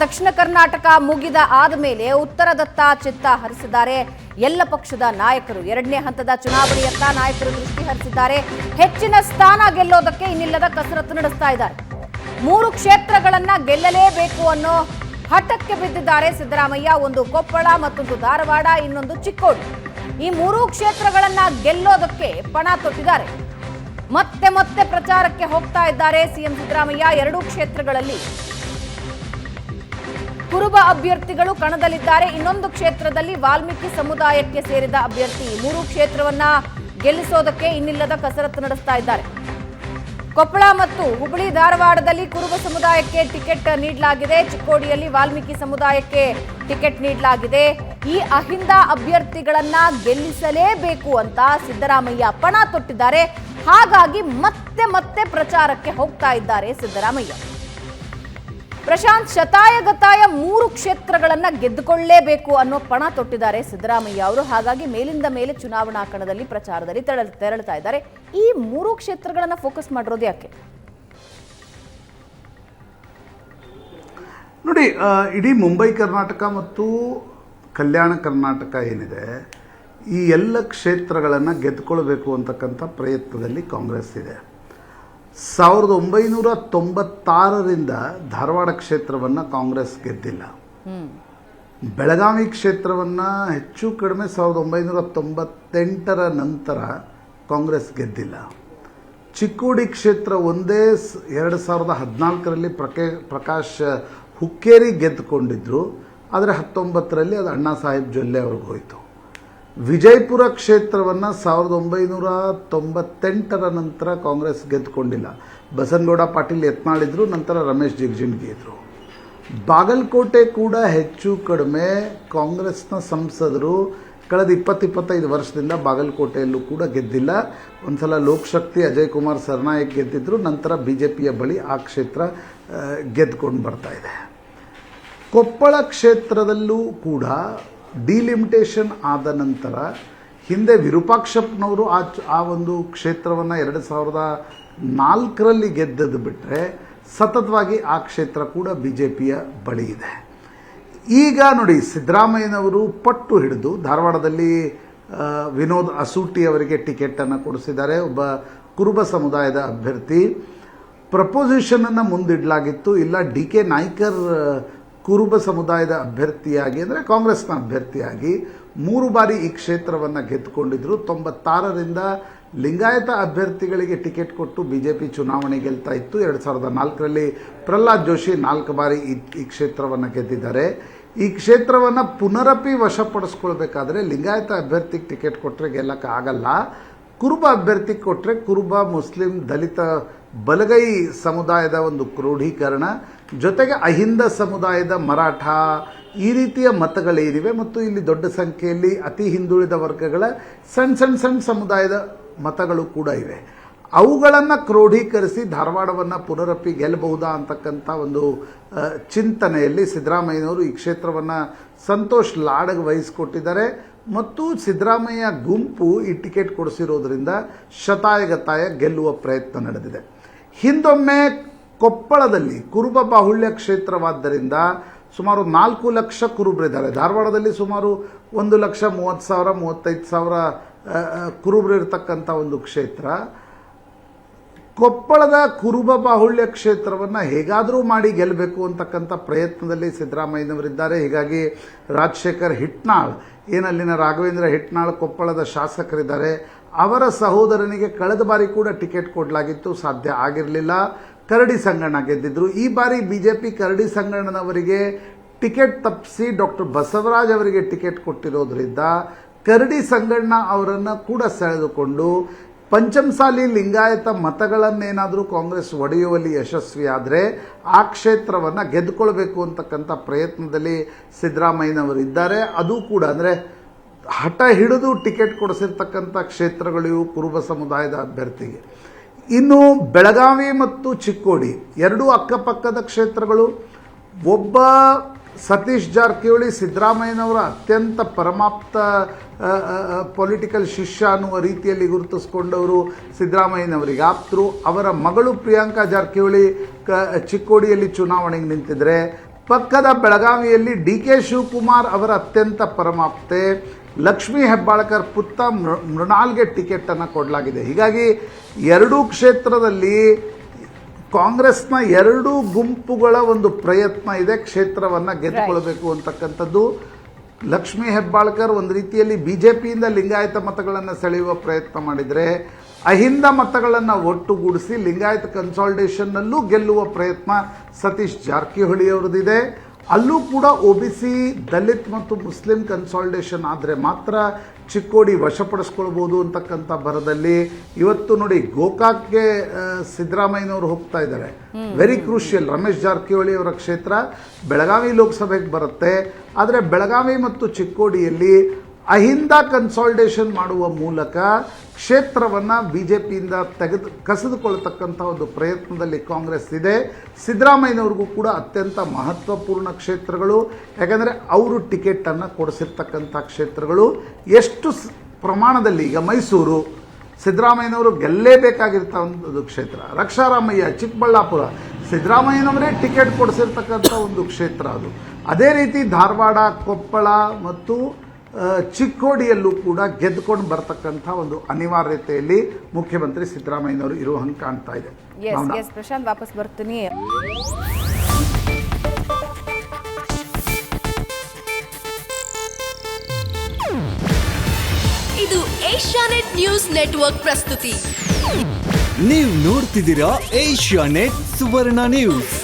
ದಕ್ಷಿಣ ಕರ್ನಾಟಕ ಮುಗಿದ ಆದಮೇಲೆ ಉತ್ತರದತ್ತ ಚಿತ್ತ ಹರಿಸಿದ್ದಾರೆ ಎಲ್ಲ ಪಕ್ಷದ ನಾಯಕರು. ಎರಡನೇ ಹಂತದ ಚುನಾವಣೆಯತ್ತ ನಾಯಕರು ದೃಷ್ಟಿ ಹರಿಸಿದ್ದಾರೆ. ಹೆಚ್ಚಿನ ಸ್ಥಾನ ಗೆಲ್ಲೋದಕ್ಕೆ ಇನ್ನಿಲ್ಲದ ಕಸರತ್ತು ನಡೆಸ್ತಾ ಇದ್ದಾರೆ. 3 ಕ್ಷೇತ್ರಗಳನ್ನ ಗೆಲ್ಲಲೇಬೇಕು ಅನ್ನೋ ಹಠಕ್ಕೆ ಬಿದ್ದಿದ್ದಾರೆ ಸಿದ್ದರಾಮಯ್ಯ. ಒಂದು ಕೊಪ್ಪಳ, ಮತ್ತೊಂದು ಧಾರವಾಡ, ಇನ್ನೊಂದು ಚಿಕ್ಕೋಡಿ. ಈ 3 ಕ್ಷೇತ್ರಗಳನ್ನ ಗೆಲ್ಲೋದಕ್ಕೆ ಪಣ ತೊಟ್ಟಿದ್ದಾರೆ. ಮತ್ತೆ ಮತ್ತೆ ಪ್ರಚಾರಕ್ಕೆ ಹೋಗ್ತಾ ಇದ್ದಾರೆ ಸಿಎಂ ಸಿದ್ದರಾಮಯ್ಯ. 2 ಕ್ಷೇತ್ರಗಳಲ್ಲಿ ಕುರುಬ ಅಭ್ಯರ್ಥಿಗಳು ಕಣದಲ್ಲಿದ್ದಾರೆ. ಇನ್ನೊಂದು ಕ್ಷೇತ್ರದಲ್ಲಿ ವಾಲ್ಮೀಕಿ ಸಮುದಾಯಕ್ಕೆ ಸೇರಿದ ಅಭ್ಯರ್ಥಿ. 3 ಕ್ಷೇತ್ರವನ್ನ ಗೆಲ್ಲಿಸೋದಕ್ಕೆ ಇನ್ನಿಲ್ಲದ ಕಸರತ್ತು ನಡೆಸ್ತಾ ಇದ್ದಾರೆ. ಕೊಪ್ಪಳ ಮತ್ತು ಹುಬ್ಬಳ್ಳಿ ಧಾರವಾಡದಲ್ಲಿ ಕುರುಬ ಸಮುದಾಯಕ್ಕೆ ಟಿಕೆಟ್ ನೀಡಲಾಗಿದೆ. ಚಿಕ್ಕೋಡಿಯಲ್ಲಿ ವಾಲ್ಮೀಕಿ ಸಮುದಾಯಕ್ಕೆ ಟಿಕೆಟ್ ನೀಡಲಾಗಿದೆ. ಈ ಅಹಿಂದ ಅಭ್ಯರ್ಥಿಗಳನ್ನ ಗೆಲ್ಲಿಸಲೇಬೇಕು ಅಂತ ಸಿದ್ದರಾಮಯ್ಯ ಪಣ ತೊಟ್ಟಿದ್ದಾರೆ. ಹಾಗಾಗಿ ಮತ್ತೆ ಮತ್ತೆ ಪ್ರಚಾರಕ್ಕೆ ಹೋಗ್ತಾ ಇದ್ದಾರೆ ಸಿದ್ದರಾಮಯ್ಯ. ಪ್ರಶಾಂತ್, ಶತಾಯಗತಾಯ 3 ಕ್ಷೇತ್ರಗಳನ್ನ ಗೆದ್ದುಕೊಳ್ಳಲೇಬೇಕು ಅನ್ನೋ ಪಣ ತೊಟ್ಟಿದ್ದಾರೆ ಸಿದ್ದರಾಮಯ್ಯ ಅವರು. ಹಾಗಾಗಿ ಮೇಲಿಂದ ಮೇಲೆ ಚುನಾವಣಾ ಕಣದಲ್ಲಿ ಪ್ರಚಾರದಲ್ಲಿ ತೆರಳುತ್ತಾ ಇದ್ದಾರೆ. ಈ 3 ಕ್ಷೇತ್ರಗಳನ್ನ ಫೋಕಸ್ ಮಾಡಿರೋದು ಯಾಕೆ? ನೋಡಿ, ಇಡೀ ಮುಂಬೈ ಕರ್ನಾಟಕ ಮತ್ತು ಕಲ್ಯಾಣ ಕರ್ನಾಟಕ ಏನಿದೆ, ಈ ಎಲ್ಲ ಕ್ಷೇತ್ರಗಳನ್ನು ಗೆದ್ದುಕೊಳ್ಬೇಕು ಅಂತಕ್ಕಂಥ ಪ್ರಯತ್ನದಲ್ಲಿ ಕಾಂಗ್ರೆಸ್ ಇದೆ. 1996ರಿಂದ ಧಾರವಾಡ ಕ್ಷೇತ್ರವನ್ನು ಕಾಂಗ್ರೆಸ್ ಗೆದ್ದಿಲ್ಲ. ಬೆಳಗಾವಿ ಕ್ಷೇತ್ರವನ್ನು ಹೆಚ್ಚು ಕಡಿಮೆ 1998ರ ನಂತರ ಕಾಂಗ್ರೆಸ್ ಗೆದ್ದಿಲ್ಲ. ಚಿಕ್ಕೋಡಿ ಕ್ಷೇತ್ರ ಒಂದೇ 2014ರಲ್ಲಿ ಪ್ರಕಾಶ್ ಹುಕ್ಕೇರಿ ಗೆದ್ದುಕೊಂಡಿದ್ರು. ಆದರೆ 19ರಲ್ಲಿ ಅದು ಅಣ್ಣಾ ಸಾಹೇಬ್ ಜೊಲ್ಲೆ ಅವ್ರಿಗೆ ಹೋಯಿತು. ವಿಜಯಪುರ ಕ್ಷೇತ್ರವನ್ನು 1998ರ ನಂತರ ಕಾಂಗ್ರೆಸ್ ಗೆದ್ದುಕೊಂಡಿಲ್ಲ. ಬಸನಗೌಡ ಪಾಟೀಲ್ ಯತ್ನಾಳಿದ್ರು, ನಂತರ ರಮೇಶ್ ಜಿಗಜಿಣಗಿ ಇದ್ರು. ಬಾಗಲಕೋಟೆ ಕೂಡ ಹೆಚ್ಚು ಕಡಿಮೆ ಕಾಂಗ್ರೆಸ್ನ ಸಂಸದರು ಕಳೆದ 20-25 ವರ್ಷದಿಂದ ಬಾಗಲಕೋಟೆಯಲ್ಲೂ ಕೂಡ ಗೆದ್ದಿಲ್ಲ. ಒಂದು ಸಲ ಲೋಕಶಕ್ತಿ ಅಜಯ್ ಕುಮಾರ್ ಸರ್ನಾಯಕ್ ಗೆದ್ದಿದ್ರು, ನಂತರ BJPಯ ಬಳಿ ಆ ಕ್ಷೇತ್ರ ಗೆದ್ದುಕೊಂಡು ಬರ್ತಾ ಇದೆ. ಕೊಪ್ಪಳ ಕ್ಷೇತ್ರದಲ್ಲೂ ಕೂಡ ಡಿಲಿಮಿಟೇಷನ್ ಆದ ನಂತರ ಹಿಂದೆ ವಿರೂಪಾಕ್ಷಪ್ಪನವರು ಆ ಒಂದು ಕ್ಷೇತ್ರವನ್ನು 2004ರಲ್ಲಿ ಗೆದ್ದದ್ದು ಬಿಟ್ಟರೆ ಸತತವಾಗಿ ಆ ಕ್ಷೇತ್ರ ಕೂಡ BJPಯ ಬಳಿ ಇದೆ. ಈಗ ನೋಡಿ, ಸಿದ್ದರಾಮಯ್ಯನವರು ಪಟ್ಟು ಹಿಡಿದು ಧಾರವಾಡದಲ್ಲಿ ವಿನೋದ್ ಅಸೂಟಿ ಅವರಿಗೆ ಟಿಕೆಟನ್ನು ಕೊಡಿಸಿದ್ದಾರೆ. ಒಬ್ಬ ಕುರುಬ ಸಮುದಾಯದ ಅಭ್ಯರ್ಥಿ. ಪ್ರಪೋಸಿಷನನ್ನು ಮುಂದಿಡಲಾಗಿತ್ತು, ಇಲ್ಲ DK ನಾಯ್ಕರ್ ಕುರುಬ ಸಮುದಾಯದ ಅಭ್ಯರ್ಥಿಯಾಗಿ, ಅಂದರೆ ಕಾಂಗ್ರೆಸ್ನ ಅಭ್ಯರ್ಥಿಯಾಗಿ 3 ಬಾರಿ ಈ ಕ್ಷೇತ್ರವನ್ನು ಗೆದ್ದುಕೊಂಡಿದ್ರು. 96ರಿಂದ ಲಿಂಗಾಯತ ಅಭ್ಯರ್ಥಿಗಳಿಗೆ ಟಿಕೆಟ್ ಕೊಟ್ಟು BJP ಚುನಾವಣೆ ಗೆಲ್ತಾ ಇತ್ತು. 2004ರಲ್ಲಿ ಪ್ರಹ್ಲಾದ್ ಜೋಶಿ 4 ಬಾರಿ ಈ ಕ್ಷೇತ್ರವನ್ನು ಗೆದ್ದಿದ್ದಾರೆ. ಈ ಕ್ಷೇತ್ರವನ್ನು ಪುನರಪಿ ವಶಪಡಿಸ್ಕೊಳ್ಬೇಕಾದ್ರೆ ಲಿಂಗಾಯತ ಅಭ್ಯರ್ಥಿಗೆ ಟಿಕೆಟ್ ಕೊಟ್ಟರೆ ಗೆಲ್ಲಕ್ಕೆ ಆಗಲ್ಲ. ಕುರುಬ ಅಭ್ಯರ್ಥಿಗೆ ಕೊಟ್ಟರೆ ಕುರುಬ, ಮುಸ್ಲಿಂ, ದಲಿತ, ಬಲಗೈ ಸಮುದಾಯದ ಒಂದು ಕ್ರೋಢೀಕರಣ, ಜೊತೆಗೆ ಅಹಿಂದ ಸಮುದಾಯದ ಮರಾಠ, ಈ ರೀತಿಯ ಮತಗಳೇನಿವೆ ಮತ್ತು ಇಲ್ಲಿ ದೊಡ್ಡ ಸಂಖ್ಯೆಯಲ್ಲಿ ಅತಿ ಹಿಂದುಳಿದ ವರ್ಗಗಳ ಸಣ್ಣ ಸಮುದಾಯದ ಮತಗಳು ಕೂಡ ಇವೆ. ಅವುಗಳನ್ನು ಕ್ರೋಢೀಕರಿಸಿ ಧಾರವಾಡವನ್ನು ಪುನರಪಿ ಗೆಲ್ಲಬಹುದಾ ಅಂತಕ್ಕಂಥ ಒಂದು ಚಿಂತನೆಯಲ್ಲಿ ಸಿದ್ದರಾಮಯ್ಯನವರು ಈ ಕ್ಷೇತ್ರವನ್ನು ಸಂತೋಷ್ ಲಾಡ್ಗೆ ವಹಿಸಿಕೊಟ್ಟಿದ್ದಾರೆ. ಮತ್ತು ಸಿದ್ದರಾಮಯ್ಯ ಗುಂಪು ಈ ಟಿಕೆಟ್ ಕೊಡಿಸಿರೋದ್ರಿಂದ ಶತಾಯಗತಾಯ ಗೆಲ್ಲುವ ಪ್ರಯತ್ನ ನಡೆದಿದೆ. ಹಿಂದೊಮ್ಮೆ ಕೊಪ್ಪಳದಲ್ಲಿ ಕುರುಬ ಬಾಹುಳ್ಯ ಕ್ಷೇತ್ರವಾದ್ದರಿಂದ ಸುಮಾರು 4 ಲಕ್ಷ ಕುರುಬರಿದ್ದಾರೆ. ಧಾರವಾಡದಲ್ಲಿ ಸುಮಾರು 1,30,000-35,000 ಕುರುಬರು ಇರತಕ್ಕಂಥ ಒಂದು ಕ್ಷೇತ್ರ. ಕೊಪ್ಪಳದ ಕುರುಬ ಬಾಹುಳ್ಯ ಕ್ಷೇತ್ರವನ್ನು ಹೇಗಾದರೂ ಮಾಡಿ ಗೆಲ್ಲಬೇಕು ಅಂತಕ್ಕಂಥ ಪ್ರಯತ್ನದಲ್ಲಿ ಸಿದ್ದರಾಮಯ್ಯನವರಿದ್ದಾರೆ. ಹೀಗಾಗಿ ರಾಜಶೇಖರ್ ಹಿಟ್ನಾಳ್, ಏನಲ್ಲಿನ ರಾಘವೇಂದ್ರ ಹಿಟ್ನಾಳ್ ಕೊಪ್ಪಳದ ಶಾಸಕರಿದ್ದಾರೆ, ಅವರ ಸಹೋದರನಿಗೆ ಕಳೆದ ಬಾರಿ ಕೂಡ ಟಿಕೆಟ್ ಕೊಡಲಾಗಿತ್ತು, ಸಾಧ್ಯ ಆಗಿರಲಿಲ್ಲ. ಕರಡಿ ಸಂಗಣ್ಣ ಗೆದ್ದಿದ್ರು. ಈ ಬಾರಿ BJP ಕರಡಿ ಸಂಗಣ್ಣನವರಿಗೆ ಟಿಕೆಟ್ ತಪ್ಪಿಸಿ ಡಾಕ್ಟರ್ ಬಸವರಾಜ್ ಅವರಿಗೆ ಟಿಕೆಟ್ ಕೊಟ್ಟಿರೋದ್ರಿಂದ ಕರಡಿ ಸಂಗಣ್ಣ ಅವರನ್ನು ಕೂಡ ಸೆಳೆದುಕೊಂಡು ಪಂಚಮಸಾಲಿ ಲಿಂಗಾಯತ ಮತಗಳನ್ನೇನಾದರೂ ಕಾಂಗ್ರೆಸ್ ಒಡೆಯುವಲ್ಲಿ ಯಶಸ್ವಿಯಾದರೆ ಆ ಕ್ಷೇತ್ರವನ್ನು ಗೆದ್ದುಕೊಳ್ಬೇಕು ಅಂತಕ್ಕಂಥ ಪ್ರಯತ್ನದಲ್ಲಿ ಸಿದ್ದರಾಮಯ್ಯನವರಿದ್ದಾರೆ. ಅದು ಕೂಡ ಅಂದರೆ ಹಠ ಹಿಡಿದು ಟಿಕೆಟ್ ಕೊಡಿಸಿರ್ತಕ್ಕಂಥ ಕ್ಷೇತ್ರಗಳು ಕುರುಬ ಸಮುದಾಯದ ಅಭ್ಯರ್ಥಿಗೆ. ಇನ್ನು ಬೆಳಗಾವಿ ಮತ್ತು ಚಿಕ್ಕೋಡಿ 2 ಅಕ್ಕಪಕ್ಕದ ಕ್ಷೇತ್ರಗಳು. ಒಬ್ಬ ಸತೀಶ್ ಜಾರಕಿಹೊಳಿ ಸಿದ್ದರಾಮಯ್ಯನವರ ಅತ್ಯಂತ ಪರಮಾಪ್ತ ಪೊಲಿಟಿಕಲ್ ಶಿಷ್ಯ ಅನ್ನುವ ರೀತಿಯಲ್ಲಿ ಗುರುತಿಸಿಕೊಂಡವರು, ಸಿದ್ದರಾಮಯ್ಯನವರಿಗೆ ಆಪ್ತರು. ಅವರ ಮಗಳು ಪ್ರಿಯಾಂಕಾ ಜಾರಕಿಹೊಳಿ ಚಿಕ್ಕೋಡಿಯಲ್ಲಿ ಚುನಾವಣೆಗೆ ನಿಂತಿದ್ರೆ, ಪಕ್ಕದ ಬೆಳಗಾವಿಯಲ್ಲಿ ಡಿ.ಕೆ. ಶಿವಕುಮಾರ್ ಅವರ ಅತ್ಯಂತ ಪರಮಾಪ್ತೆ ಲಕ್ಷ್ಮೀ ಹೆಬ್ಬಾಳ್ಕರ್ ಪುತ್ರ ಮೃಣಾಲ್ಗೆ ಟಿಕೆಟನ್ನು ಕೊಡಲಾಗಿದೆ. ಹೀಗಾಗಿ ಎರಡೂ ಕ್ಷೇತ್ರದಲ್ಲಿ ಕಾಂಗ್ರೆಸ್ನ ಎರಡೂ ಗುಂಪುಗಳ ಒಂದು ಪ್ರಯತ್ನ ಇದೆ ಕ್ಷೇತ್ರವನ್ನು ಗೆದ್ದುಕೊಳ್ಬೇಕು ಅಂತಕ್ಕಂಥದ್ದು. ಲಕ್ಷ್ಮೀ ಹೆಬ್ಬಾಳ್ಕರ್ ಒಂದು ರೀತಿಯಲ್ಲಿ ಬಿಜೆಪಿಯಿಂದ ಲಿಂಗಾಯತ ಮತಗಳನ್ನು ಸೆಳೆಯುವ ಪ್ರಯತ್ನ ಮಾಡಿದರೆ, ಅಹಿಂದ ಮತಗಳನ್ನು ಒಟ್ಟುಗೂಡಿಸಿ ಲಿಂಗಾಯತ ಕನ್ಸಾಲ್ಟೇಷನ್ನಲ್ಲೂ ಗೆಲ್ಲುವ ಪ್ರಯತ್ನ ಸತೀಶ್ ಜಾರಕಿಹೊಳಿ ಅವರದಿದೆ. ಅಲ್ಲೂ ಕೂಡ OBC ದಲಿತ್ ಮತ್ತು ಮುಸ್ಲಿಂ ಕನ್ಸಾಲ್ಟೇಷನ್ ಆದರೆ ಮಾತ್ರ ಚಿಕ್ಕೋಡಿ ವಶಪಡಿಸ್ಕೊಳ್ಬೋದು ಅಂತಕ್ಕಂಥ ಭರದಲ್ಲಿ ಇವತ್ತು ನೋಡಿ ಗೋಕಾಕ್ಗೆ ಸಿದ್ದರಾಮಯ್ಯನವರು ಹೋಗ್ತಾ ಇದ್ದಾರೆ. Very crucial. ರಮೇಶ್ ಜಾರಕಿಹೊಳಿ ಅವರ ಕ್ಷೇತ್ರ ಬೆಳಗಾವಿ ಲೋಕಸಭೆಗೆ ಬರುತ್ತೆ. ಆದರೆ ಬೆಳಗಾವಿ ಮತ್ತು ಚಿಕ್ಕೋಡಿಯಲ್ಲಿ ಅಹಿಂದ ಕನ್ಸಾಲ್ಟೇಷನ್ ಮಾಡುವ ಮೂಲಕ ಕ್ಷೇತ್ರವನ್ನು ಬಿಜೆಪಿಯಿಂದ ಕಸಿದುಕೊಳ್ತಕ್ಕಂಥ ಒಂದು ಪ್ರಯತ್ನದಲ್ಲಿ ಕಾಂಗ್ರೆಸ್ ಇದೆ. ಸಿದ್ದರಾಮಯ್ಯನವ್ರಿಗೂ ಕೂಡ ಅತ್ಯಂತ ಮಹತ್ವಪೂರ್ಣ ಕ್ಷೇತ್ರಗಳು, ಯಾಕಂದರೆ ಅವರು ಟಿಕೆಟನ್ನು ಕೊಡಿಸಿರ್ತಕ್ಕಂಥ ಕ್ಷೇತ್ರಗಳು. ಎಷ್ಟು ಪ್ರಮಾಣದಲ್ಲಿ ಈಗ ಮೈಸೂರು ಸಿದ್ದರಾಮಯ್ಯನವರು ಗೆಲ್ಲೇಬೇಕಾಗಿರ್ತ ಒಂದು ಕ್ಷೇತ್ರ, ರಕ್ಷಾರಾಮಯ್ಯ ಚಿಕ್ಕಬಳ್ಳಾಪುರ ಸಿದ್ದರಾಮಯ್ಯನವರೇ ಟಿಕೆಟ್ ಕೊಡಿಸಿರ್ತಕ್ಕಂಥ ಒಂದು ಕ್ಷೇತ್ರ ಅದು. ಅದೇ ರೀತಿ ಧಾರವಾಡ, ಕೊಪ್ಪಳ ಮತ್ತು ಚಿಕ್ಕೋಡಿಯಲ್ಲೂ ಕೂಡ ಗೆದ್ದುಕೊಂಡು ಬರ್ತಕ್ಕಂಥ ಒಂದು ಅನಿವಾರ್ಯತೆಯಲ್ಲಿ ಮುಖ್ಯಮಂತ್ರಿ ಸಿದ್ದರಾಮಯ್ಯನವರು ಇರುವ ಹಂಗೆ ಕಾಣ್ತಾ ಇದೆ. ಪ್ರಶಾಂತ್ ವಾಪಸ್ ಬರ್ತೀನಿ. ಇದು ಏಷ್ಯಾನೆಟ್ ನ್ಯೂಸ್ ನೆಟ್ವರ್ಕ್ ಪ್ರಸ್ತುತಿ. ನೀವು ನೋಡ್ತಿದ್ದೀರಾ ಏಷ್ಯಾನೆಟ್ ಸುವರ್ಣ ನ್ಯೂಸ್.